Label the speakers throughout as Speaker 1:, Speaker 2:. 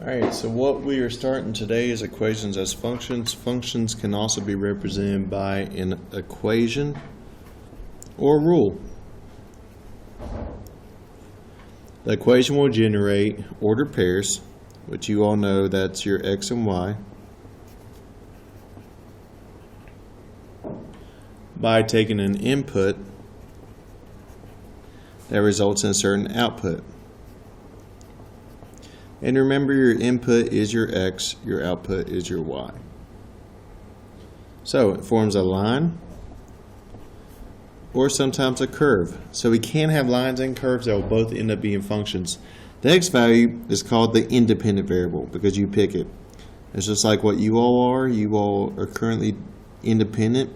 Speaker 1: Alright, so what we are starting today is equations as functions. Functions can also be represented by an equation or rule. The equation will generate ordered pairs, which you all know that's your x and y, by taking an input that results in a certain output. And remember, your input is your x, your output is your y. So it forms a line or sometimes a curve. So we can have lines and curves that will both end up being functions. The x value is called the independent variable because you pick it. It's just like what you all are. You all are currently independent.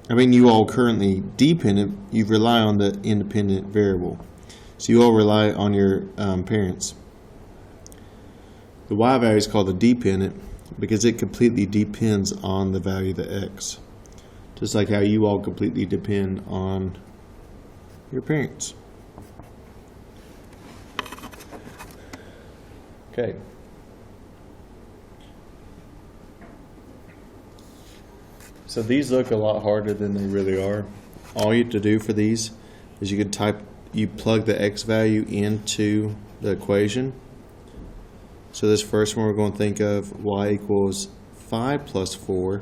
Speaker 1: You all currently dependent. You rely on the independent variable. So you all rely on your parents. The y value is called the dependent because it completely depends on the value of the x. Just like how you all completely depend on your parents. Okay. So these look a lot harder than they really are. All you have to do for these is you plug the x value into the equation. So this first one we're going to think of y equals 5 plus 4.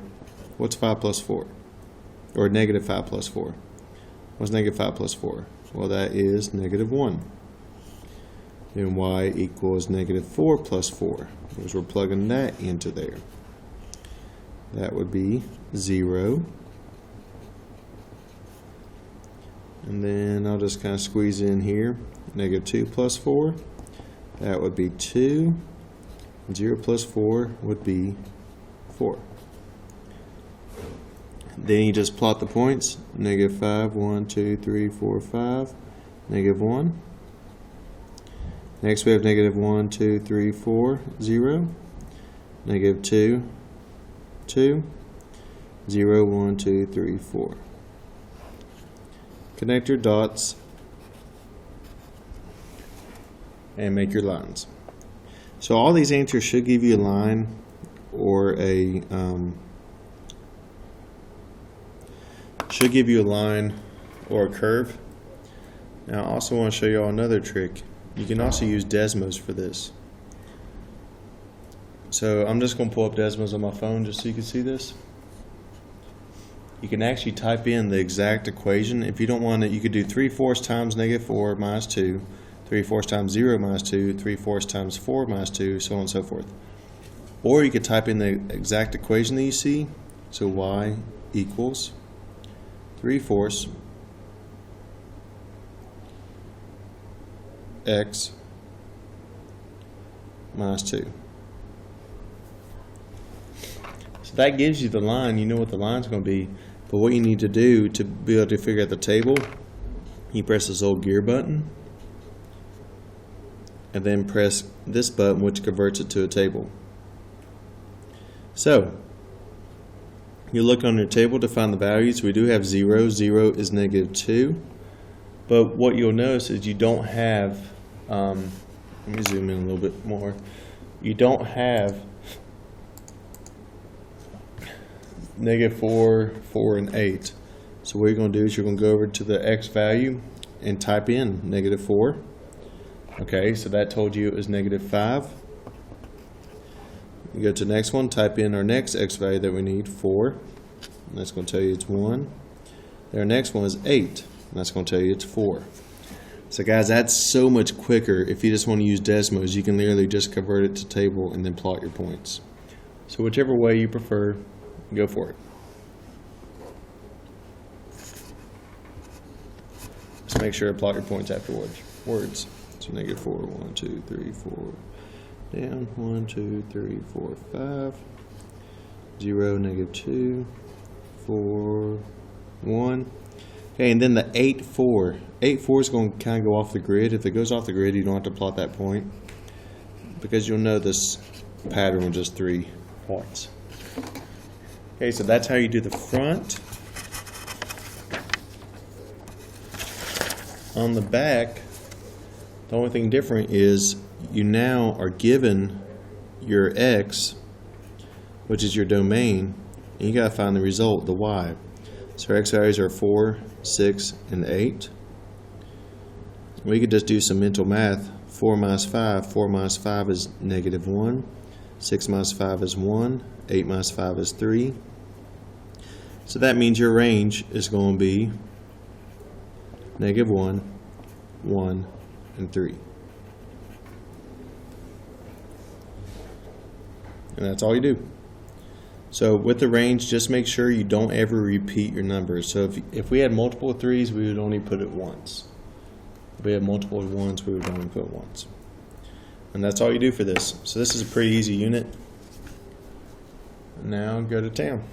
Speaker 1: What's 5 plus 4? Or negative 5 plus 4. What's negative 5 plus 4? Well, that is negative 1. And y equals negative 4 plus 4. Because we're plugging that into there. That would be 0. And then I'll just kind of squeeze in here. Negative 2 plus 4. That would be 2. 0 plus 4 would be 4. Then you just plot the points. Negative 5, 1, 2, 3, 4, 5. Negative 1. Next we have negative 1, 2, 3, 4, 0. Negative 2, 2. 0, 1, 2, 3, 4. Connect your dots and make your lines. So all these answers should give you a line or a curve. Now I also want to show you all another trick. You can also use Desmos for this. So I'm just going to pull up Desmos on my phone just so you can see this. You can actually type in the exact equation. If you don't want it, you could do 3/4 times negative 4 minus 2. 3/4 times 0 minus 2, 3/4 times 4 minus 2, so on and so forth. Or you could type in the exact equation that you see. So y equals 3/4 x minus 2. So that gives you the line. You know what the line's going to be. But what you need to do to be able to figure out the table, you press this old gear button. And then press this button, which converts it to a table. So you look on your table to find the values. We do have 0. 0 is negative 2. But what you'll notice is you don't have, let me zoom in a little bit more. You don't have negative 4, 4, and 8. So what you're going to do is you're going to go over to the x value and type in negative 4. Okay, so that told you it was negative 5. You go to the next one, type in our next x value that we need, 4. And that's going to tell you it's 1. Our next one is 8. And that's going to tell you it's 4. So guys, that's so much quicker. If you just want to use Desmos, you can literally just convert it to table and then plot your points. So whichever way you prefer, go for it. Just make sure to plot your points afterwards. So negative 4, 1, 2, 3, 4, down, 1, 2, 3, 4, 5, 0, negative 2, 4, 1. Okay, and then the 8, 4. 8, 4 is going to kind of go off the grid. If it goes off the grid, you don't have to plot that point because you'll know this pattern with just 3 points. Okay, so that's how you do the front. On the back, the only thing different is you now are given your x, which is your domain, and you got to find the result, the y. So our x values are 4, 6, and 8. We could just do some mental math. 4 minus 5. 4 minus 5 is negative 1. 6 minus 5 is 1. 8 minus 5 is 3. So that means your range is going to be negative 1, 1, and 3. And that's all you do. So with the range, just make sure you don't ever repeat your numbers. So if we had multiple 3s, we would only put it once. If we had multiple 1s, we would only put it once. And that's all you do for this. So this is a pretty easy unit. Now go to town.